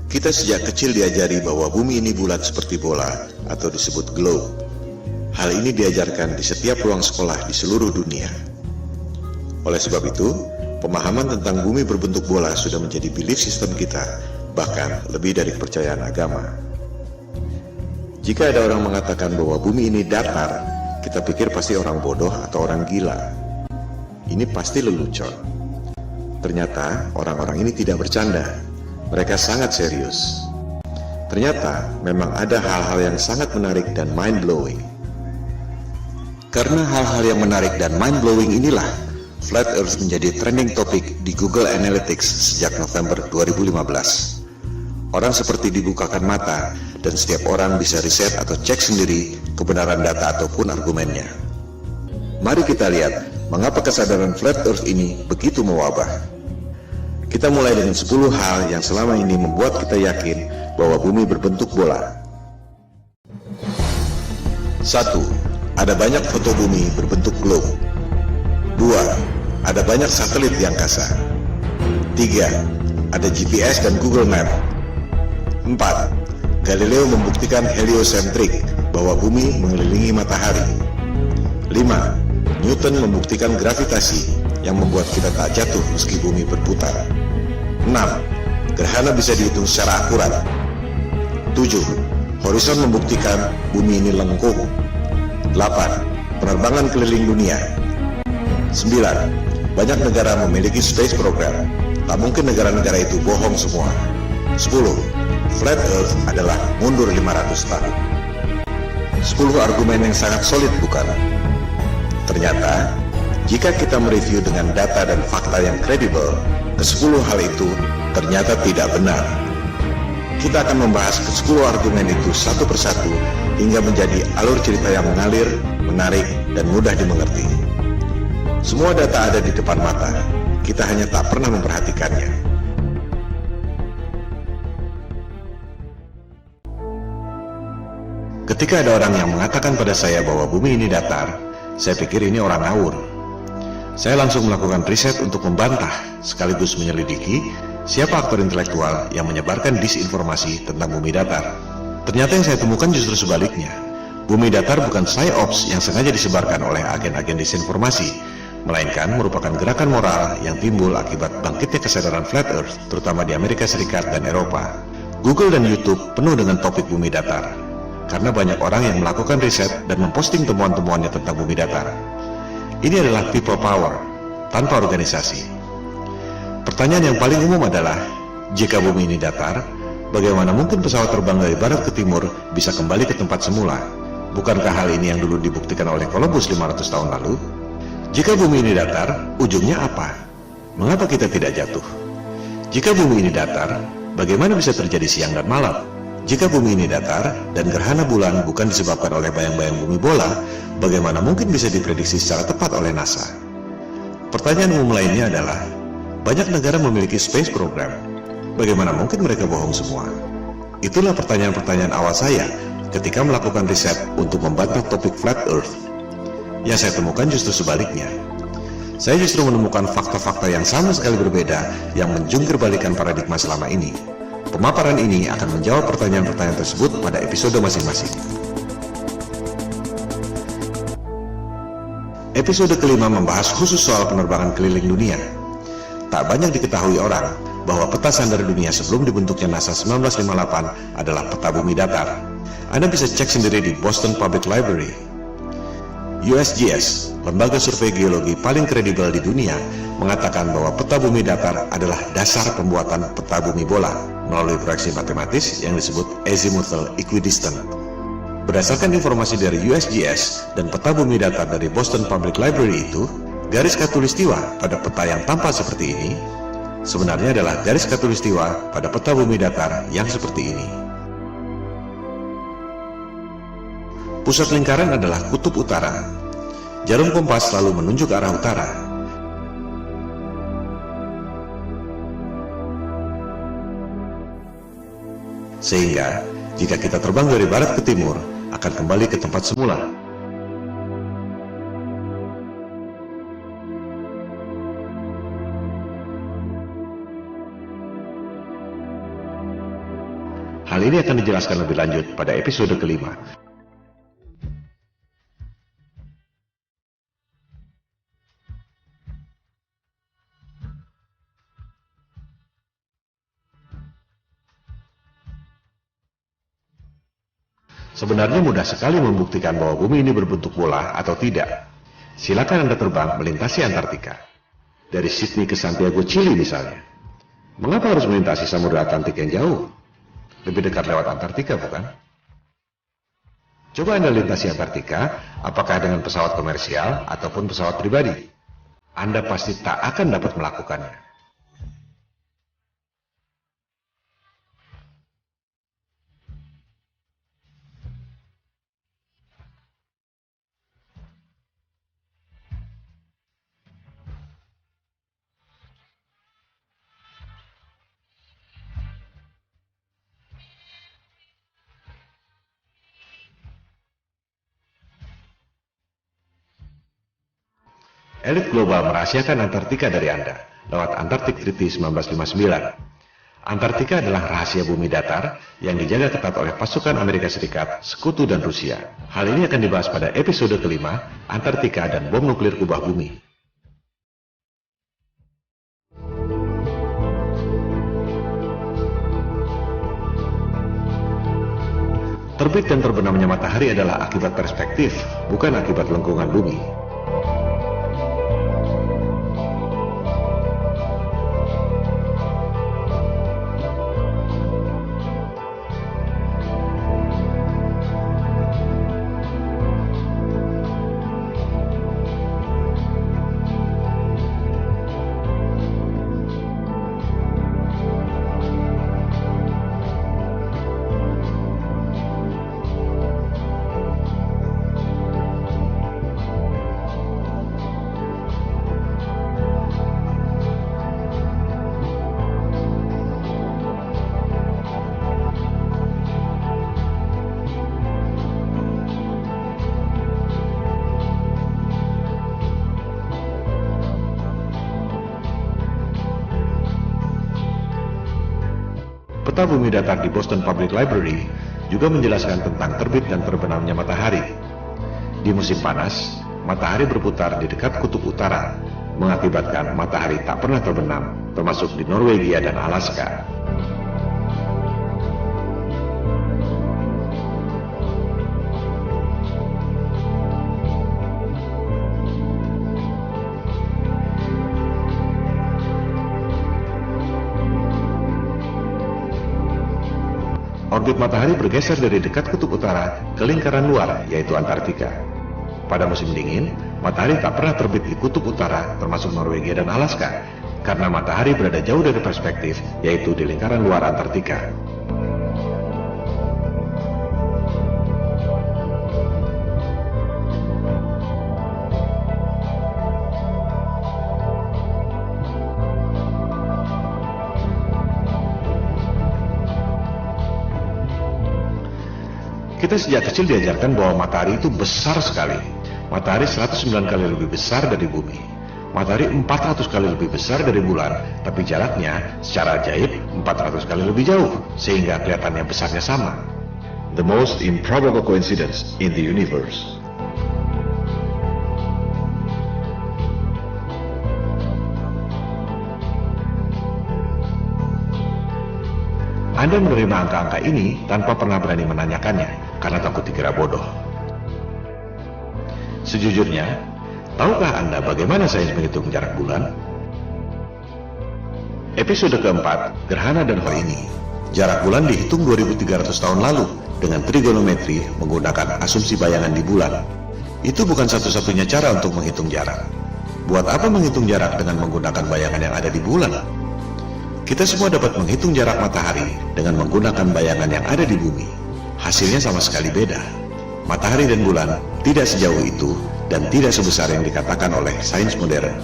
Kita sejak kecil diajari bahwa bumi ini bulat seperti bola atau disebut globe. Hal ini diajarkan di setiap ruang sekolah di seluruh dunia. Oleh sebab itu, pemahaman tentang bumi berbentuk bola sudah menjadi belief system kita, bahkan lebih dari kepercayaan agama. Jika ada orang mengatakan bahwa bumi ini datar, kita pikir pasti orang bodoh atau orang gila. Ini pasti lelucon. Ternyata orang-orang ini tidak bercanda. Mereka sangat serius. Ternyata memang ada hal-hal yang sangat menarik dan mind-blowing. Karena hal-hal yang menarik dan mind-blowing inilah, Flat Earth menjadi trending topik di Google Analytics sejak November 2015. Orang seperti dibukakan mata, dan setiap orang bisa riset atau cek sendiri kebenaran data ataupun argumennya. Mari kita lihat mengapa kesadaran Flat Earth ini begitu mewabah. Kita mulai dengan 10 hal yang selama ini membuat kita yakin bahwa bumi berbentuk bola. 1. Ada banyak foto bumi berbentuk globe. 2. Ada banyak satelit di angkasa. 3. Ada GPS dan Google Map. 4. Galileo membuktikan heliosentrik, bahwa bumi mengelilingi matahari. 5. Newton membuktikan gravitasi, yang membuat kita tak jatuh meski bumi berputar. 6. Gerhana bisa dihitung secara akurat. 7. Horizon membuktikan bumi ini lengkung. 8. Penerbangan keliling dunia. 9. Banyak negara memiliki space program. Tak mungkin negara-negara itu bohong semua. 10. Flat Earth adalah mundur 500 tahun. 10 argumen yang sangat solid, bukan? Ternyata, jika kita mereview dengan data dan fakta yang kredibel, ke-10 hal itu ternyata tidak benar. Kita akan membahas ke-10 argumen itu satu persatu hingga menjadi alur cerita yang mengalir, menarik, dan mudah dimengerti. Semua data ada di depan mata, kita hanya tak pernah memperhatikannya. Ketika ada orang yang mengatakan pada saya bahwa bumi ini datar, saya pikir ini orang ngawur. Saya langsung melakukan riset untuk membantah, sekaligus menyelidiki siapa aktor intelektual yang menyebarkan disinformasi tentang bumi datar. Ternyata yang saya temukan justru sebaliknya. Bumi datar bukan psyops yang sengaja disebarkan oleh agen-agen disinformasi, melainkan merupakan gerakan moral yang timbul akibat bangkitnya kesadaran Flat Earth, terutama di Amerika Serikat dan Eropa. Google dan YouTube penuh dengan topik bumi datar, karena banyak orang yang melakukan riset dan memposting temuan-temuannya tentang bumi datar. Ini adalah people power, tanpa organisasi. Pertanyaan yang paling umum adalah, jika bumi ini datar, bagaimana mungkin pesawat terbang dari barat ke timur bisa kembali ke tempat semula? Bukankah hal ini yang dulu dibuktikan oleh Columbus 500 tahun lalu? Jika bumi ini datar, ujungnya apa? Mengapa kita tidak jatuh? Jika bumi ini datar, bagaimana bisa terjadi siang dan malam? Jika bumi ini datar dan gerhana bulan bukan disebabkan oleh bayang-bayang bumi bola, bagaimana mungkin bisa diprediksi secara tepat oleh NASA? Pertanyaan umum lainnya adalah, banyak negara memiliki space program. Bagaimana mungkin mereka bohong semua? Itulah pertanyaan-pertanyaan awal saya ketika melakukan riset untuk membantah topik Flat Earth. Yang saya temukan justru sebaliknya. Saya justru menemukan fakta-fakta yang sama sekali berbeda yang menjungkir balikan paradigma selama ini. Pemaparan ini akan menjawab pertanyaan-pertanyaan tersebut pada episode masing-masing. Episode kelima membahas khusus soal penerbangan keliling dunia. Tak banyak diketahui orang bahwa peta sandar dunia sebelum dibentuknya NASA 1958 adalah peta bumi datar. Anda bisa cek sendiri di Boston Public Library. USGS, lembaga survei geologi paling kredibel di dunia, mengatakan bahwa peta bumi datar adalah dasar pembuatan peta bumi bola melalui proyeksi matematis yang disebut azimuthal equidistant. Berdasarkan informasi dari USGS dan peta bumi datar dari Boston Public Library itu, garis khatulistiwa pada peta yang tampak seperti ini sebenarnya adalah garis khatulistiwa pada peta bumi datar yang seperti ini. Pusat lingkaran adalah kutub utara. Jarum kompas selalu menunjuk arah utara. Sehingga, jika kita terbang dari barat ke timur, akan kembali ke tempat semula. Hal ini akan dijelaskan lebih lanjut pada episode kelima. Sebenarnya mudah sekali membuktikan bahwa bumi ini berbentuk bola atau tidak. Silakan Anda terbang melintasi Antartika. Dari Sydney ke Santiago, Chili misalnya. Mengapa harus melintasi Samudra Atlantik yang jauh? Lebih dekat lewat Antartika, bukan? Coba Anda lintasi Antartika, apakah dengan pesawat komersial ataupun pesawat pribadi. Anda pasti tak akan dapat melakukannya. Elit global merahasiakan Antartika dari Anda lewat Antarctic Treaty 1959. Antartika adalah rahasia bumi datar yang dijaga ketat oleh pasukan Amerika Serikat, Sekutu, dan Rusia. Hal ini akan dibahas pada episode kelima, Antartika dan bom nuklir kubah bumi. Terbit dan terbenamnya matahari adalah akibat perspektif, bukan akibat lengkungan bumi. Peta bumi datar di Boston Public Library juga menjelaskan tentang terbit dan terbenamnya matahari. Di musim panas, matahari berputar di dekat kutub utara, mengakibatkan matahari tak pernah terbenam, termasuk di Norwegia dan Alaska. Orbit matahari bergeser dari dekat kutub utara ke lingkaran luar, yaitu Antartika. Pada musim dingin, matahari tak pernah terbit di kutub utara, termasuk Norwegia dan Alaska, karena matahari berada jauh dari perspektif, yaitu di lingkaran luar Antartika. Kita sejak kecil diajarkan bahwa matahari itu besar sekali. Matahari 109 kali lebih besar dari bumi. Matahari 400 kali lebih besar dari bulan, tapi jaraknya secara ajaib 400 kali lebih jauh, sehingga kelihatannya besarnya sama. The most improbable coincidence in the universe. Anda menerima angka-angka ini tanpa pernah berani menanyakannya, karena takut dikira bodoh. Sejujurnya, tahukah Anda bagaimana sains menghitung jarak bulan? Episode keempat, Gerhana dan Hari ini. Jarak bulan dihitung 2300 tahun lalu dengan trigonometri menggunakan asumsi bayangan di bulan. Itu bukan satu-satunya cara untuk menghitung jarak. Buat apa menghitung jarak dengan menggunakan bayangan yang ada di bulan? Kita semua dapat menghitung jarak matahari dengan menggunakan bayangan yang ada di bumi. Hasilnya sama sekali beda. Matahari dan bulan tidak sejauh itu dan tidak sebesar yang dikatakan oleh sains modern.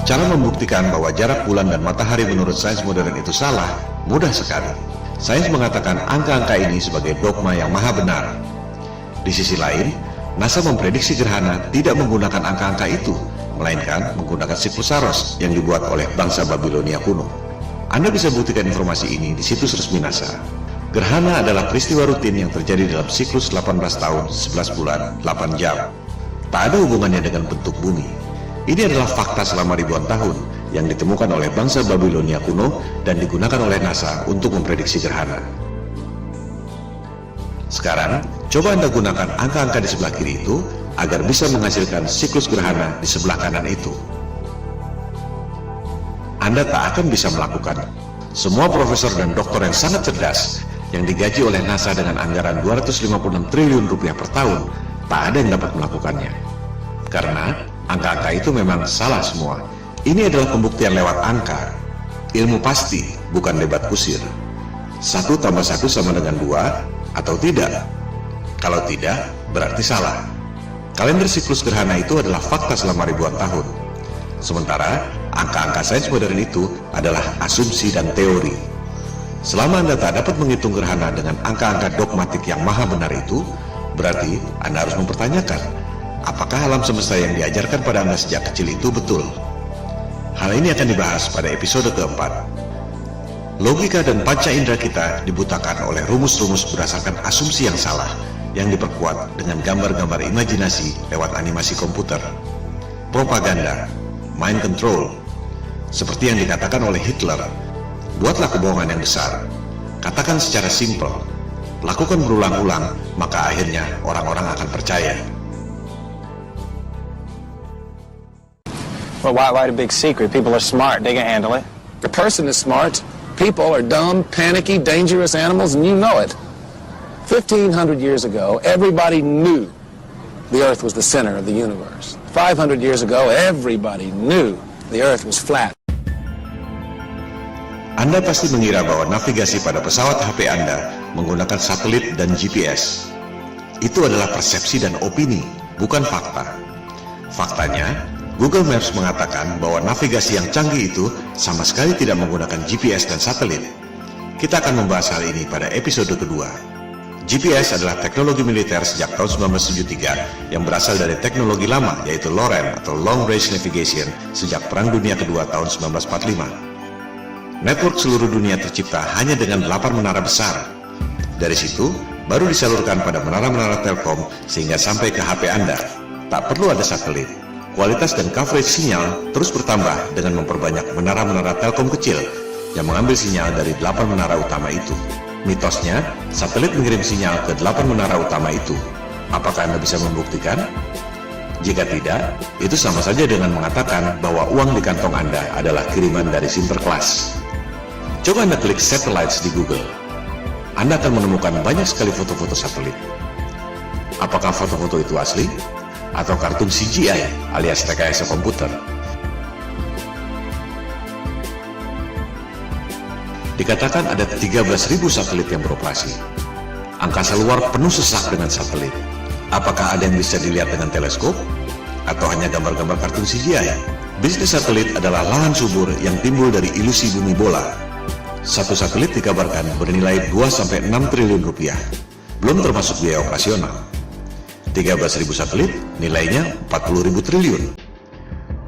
Cara membuktikan bahwa jarak bulan dan matahari menurut sains modern itu salah mudah sekali. Sains mengatakan angka-angka ini sebagai dogma yang maha benar. Di sisi lain, NASA memprediksi gerhana tidak menggunakan angka-angka itu, melainkan menggunakan siklus Saros yang dibuat oleh bangsa Babilonia kuno. Anda bisa buktikan informasi ini di situs resmi NASA. Gerhana adalah peristiwa rutin yang terjadi dalam siklus 18 tahun, 11 bulan, 8 jam. Tak ada hubungannya dengan bentuk bumi. Ini adalah fakta selama ribuan tahun yang ditemukan oleh bangsa Babilonia kuno dan digunakan oleh NASA untuk memprediksi gerhana. Sekarang, coba Anda gunakan angka-angka di sebelah kiri itu agar bisa menghasilkan siklus gerhana di sebelah kanan itu. Anda tak akan bisa melakukan. Semua profesor dan doktor yang sangat cerdas yang digaji oleh NASA dengan anggaran 256 triliun rupiah per tahun, tak ada yang dapat melakukannya. Karena angka-angka itu memang salah semua. Ini adalah pembuktian lewat angka. Ilmu pasti, bukan debat kusir. 1 tambah 1 sama dengan 2, atau tidak? Kalau tidak, berarti salah. Kalender siklus gerhana itu adalah fakta selama ribuan tahun. Sementara, angka-angka sains modern itu adalah asumsi dan teori. Selama Anda tak dapat menghitung gerhana dengan angka-angka dogmatik yang maha benar itu, berarti Anda harus mempertanyakan, apakah alam semesta yang diajarkan pada Anda sejak kecil itu betul? Hal ini akan dibahas pada episode keempat. Logika dan panca indera kita dibutakan oleh rumus-rumus berdasarkan asumsi yang salah, yang diperkuat dengan gambar-gambar imajinasi lewat animasi komputer. Propaganda, mind control, seperti yang dikatakan oleh Hitler. Buatlah kebohongan yang besar, katakan secara simpel, lakukan berulang-ulang, maka akhirnya orang-orang akan percaya. Well, why the big secret? People are smart, they can handle it. The person is smart, people are dumb, panicky, dangerous animals, and you know it. 1,500 years ago, everybody knew the Earth was the center of the universe. 500 years ago, everybody knew the Earth was flat. Anda pasti mengira bahwa navigasi pada pesawat HP Anda menggunakan satelit dan GPS. Itu adalah persepsi dan opini, bukan fakta. Faktanya, Google Maps mengatakan bahwa navigasi yang canggih itu sama sekali tidak menggunakan GPS dan satelit. Kita akan membahas hal ini pada episode kedua. GPS adalah teknologi militer sejak tahun 1973 yang berasal dari teknologi lama, yaitu LORAN atau Long Range Navigation sejak Perang Dunia Kedua tahun 1945. Network seluruh dunia tercipta hanya dengan 8 menara besar. Dari situ, baru disalurkan pada menara-menara Telkom sehingga sampai ke HP Anda. Tak perlu ada satelit. Kualitas dan coverage sinyal terus bertambah dengan memperbanyak menara-menara Telkom kecil yang mengambil sinyal dari 8 menara utama itu. Mitosnya, satelit mengirim sinyal ke 8 menara utama itu. Apakah Anda bisa membuktikan? Jika tidak, itu sama saja dengan mengatakan bahwa uang di kantong Anda adalah kiriman dari Sinterklas. Coba Anda klik satellites di Google. Anda akan menemukan banyak sekali foto-foto satelit. Apakah foto-foto itu asli? Atau kartun CGI alias rekayasa komputer? Dikatakan ada 13.000 satelit yang beroperasi. Angkasa luar penuh sesak dengan satelit. Apakah ada yang bisa dilihat dengan teleskop? Atau hanya gambar-gambar kartun CGI? Bisnis satelit adalah lahan subur yang timbul dari ilusi bumi bola. Satu satelit dikabarkan bernilai 2-6 triliun rupiah, belum termasuk biaya operasional. 13.000 satelit nilainya 40.000 triliun.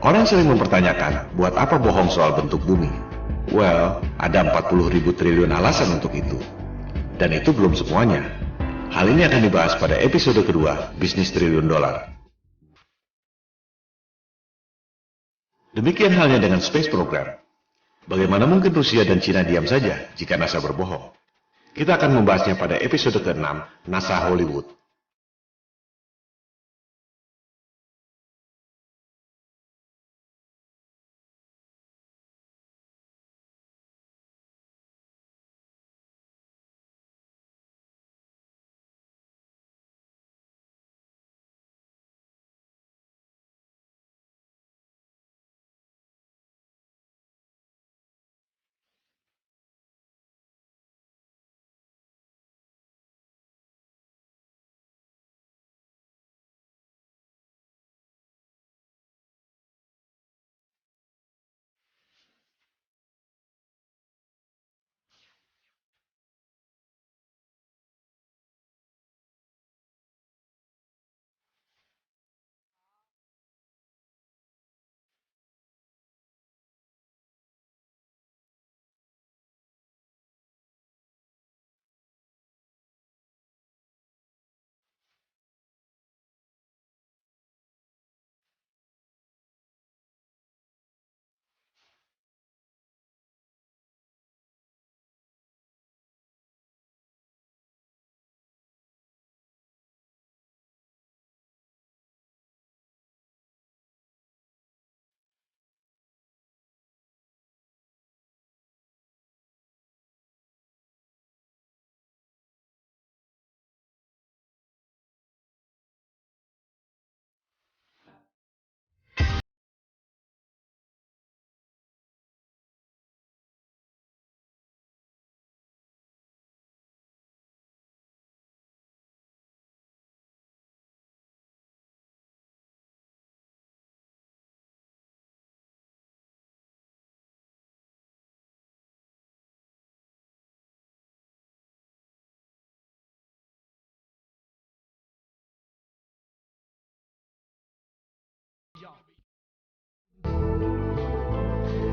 Orang sering mempertanyakan, buat apa bohong soal bentuk bumi? Well, ada 40.000 triliun alasan untuk itu. Dan itu belum semuanya. Hal ini akan dibahas pada episode kedua, Bisnis Triliun Dolar. Demikian halnya dengan Space Program. Bagaimana mungkin Rusia dan Cina diam saja jika NASA berbohong? Kita akan membahasnya pada episode ke-6, NASA Hollywood.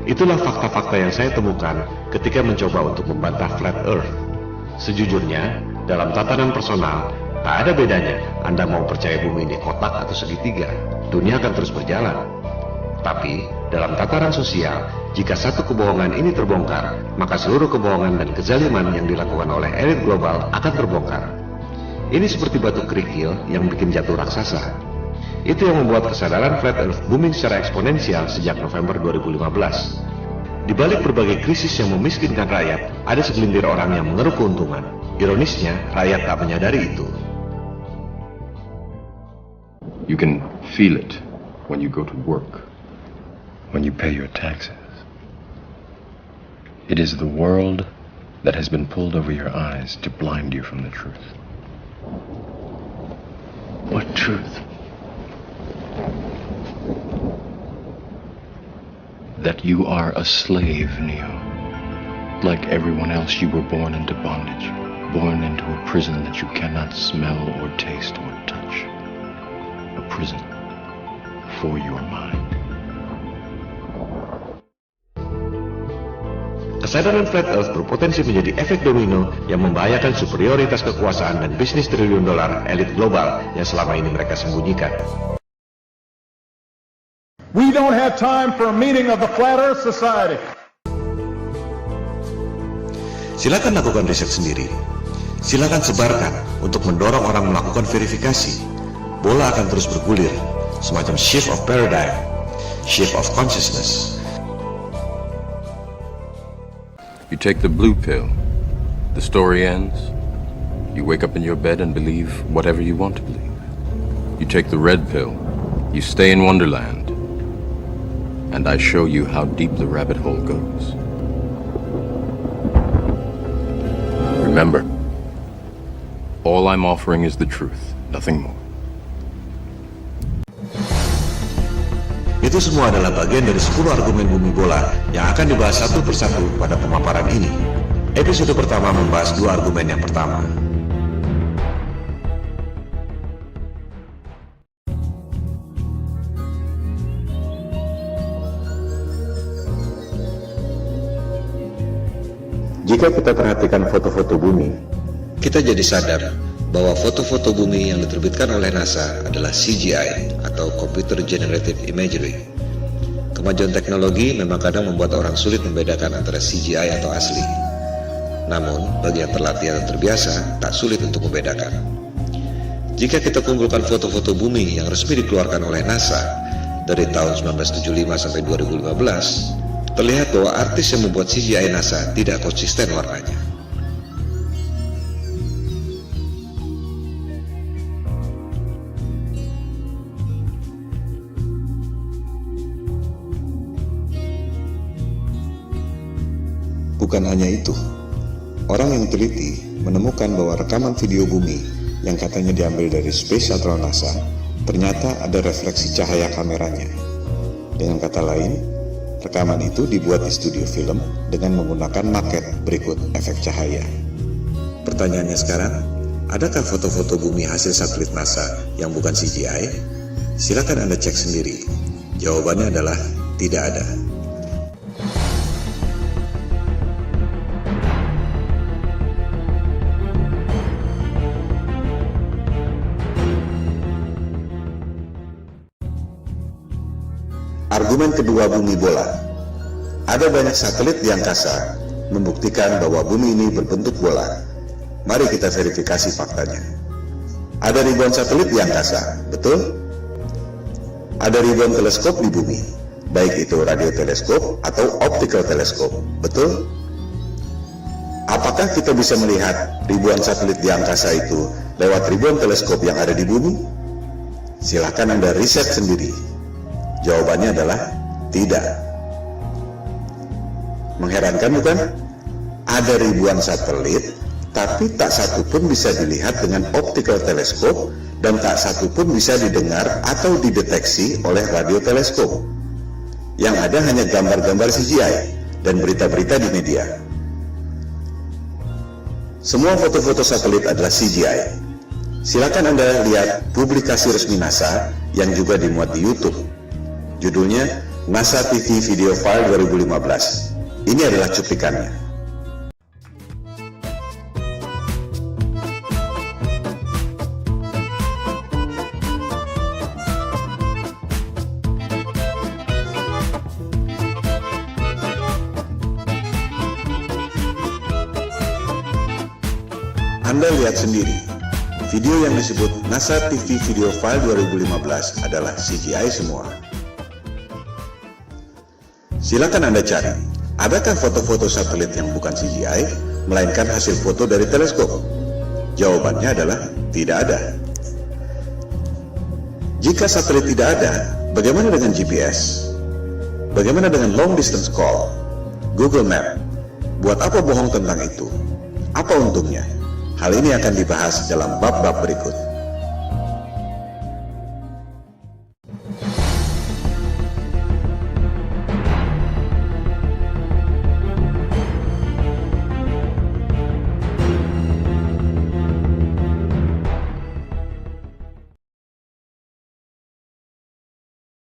Itulah fakta-fakta yang saya temukan ketika mencoba untuk membantah Flat Earth. Sejujurnya, dalam tatanan personal, tak ada bedanya Anda mau percaya bumi ini kotak atau segitiga. Dunia akan terus berjalan. Tapi, dalam tataran sosial, jika satu kebohongan ini terbongkar, maka seluruh kebohongan dan kezaliman yang dilakukan oleh elit global akan terbongkar. Ini seperti batu kerikil yang bikin jatuh raksasa. Itu yang membuat kesadaran Flat Earth booming secara eksponensial sejak November 2015. Di balik berbagai krisis yang memiskinkan rakyat, ada segelintir orang yang mengeruk keuntungan. Ironisnya, rakyat tak menyadari itu. You can feel it when you go to work, when you pay your taxes. It is the world that has been pulled over your eyes to blind you from the truth. What truth? That you are a slave, Neo. Like everyone else, you were born into bondage, born into a prison that you cannot smell or taste or touch. A prison for your mind. Kesadaran Flat Earth berpotensi menjadi efek domino yang membahayakan superioritas kekuasaan dan bisnis triliun dolar elit global yang selama ini mereka sembunyikan. We don't have time for a meeting of the Flat Earth Society. Silakan lakukan riset sendiri. Silakan sebarkan untuk mendorong orang melakukan verifikasi. Bola akan terus bergulir, semacam shift of paradigm, shift of consciousness. You take the blue pill, the story ends. You wake up in your bed and believe whatever you want to believe. You take the red pill, you stay in Wonderland, and I show you how deep the rabbit hole goes. Remember, all I'm offering is the truth, nothing more. Itu semua adalah bagian dari 10 argumen bumi bola yang akan dibahas satu persatu pada pemaparan ini. Episode pertama membahas 2 argumen yang pertama. Jika kita perhatikan foto-foto bumi, kita jadi sadar bahwa foto-foto bumi yang diterbitkan oleh NASA adalah CGI atau Computer Generated Imagery. Kemajuan teknologi memang kadang membuat orang sulit membedakan antara CGI atau asli. Namun, bagi yang terlatih atau terbiasa, tak sulit untuk membedakan. Jika kita kumpulkan foto-foto bumi yang resmi dikeluarkan oleh NASA dari tahun 1975 sampai 2015, terlihat bahwa artis yang membuat CGI NASA tidak konsisten warnanya. Bukan hanya itu, orang yang teliti menemukan bahwa rekaman video bumi yang katanya diambil dari Space Shuttle NASA ternyata ada refleksi cahaya kameranya. Dengan kata lain, rekaman itu dibuat di studio film dengan menggunakan maket berikut efek cahaya. Pertanyaannya sekarang, adakah foto-foto bumi hasil satelit NASA yang bukan CGI? Silakan Anda cek sendiri. Jawabannya adalah tidak ada. Argumen kedua bumi bola. Ada banyak satelit di angkasa membuktikan bahwa bumi ini berbentuk bola. Mari kita verifikasi faktanya. Ada ribuan satelit di angkasa, betul? Ada ribuan teleskop di bumi, baik itu radioteleskop atau optical teleskop, betul? Apakah kita bisa melihat ribuan satelit di angkasa itu lewat ribuan teleskop yang ada di bumi? Silakan Anda riset sendiri. Jawabannya adalah tidak. Mengherankan bukan? Ada ribuan satelit, tapi tak satu pun bisa dilihat dengan optical teleskop dan tak satu pun bisa didengar atau dideteksi oleh radioteleskop. Yang ada hanya gambar-gambar CGI dan berita-berita di media. Semua foto-foto satelit adalah CGI. Silakan Anda lihat publikasi resmi NASA yang juga dimuat di YouTube. Judulnya NASA TV Video File 2015. Ini adalah cuplikannya. Anda lihat sendiri, video yang disebut NASA TV Video File 2015 adalah CGI semua. Silakan Anda cari, adakah foto-foto satelit yang bukan CGI, melainkan hasil foto dari teleskop? Jawabannya adalah tidak ada. Jika satelit tidak ada, bagaimana dengan GPS? Bagaimana dengan long distance call? Google Map? Buat apa bohong tentang itu? Apa untungnya? Hal ini akan dibahas dalam bab-bab berikut.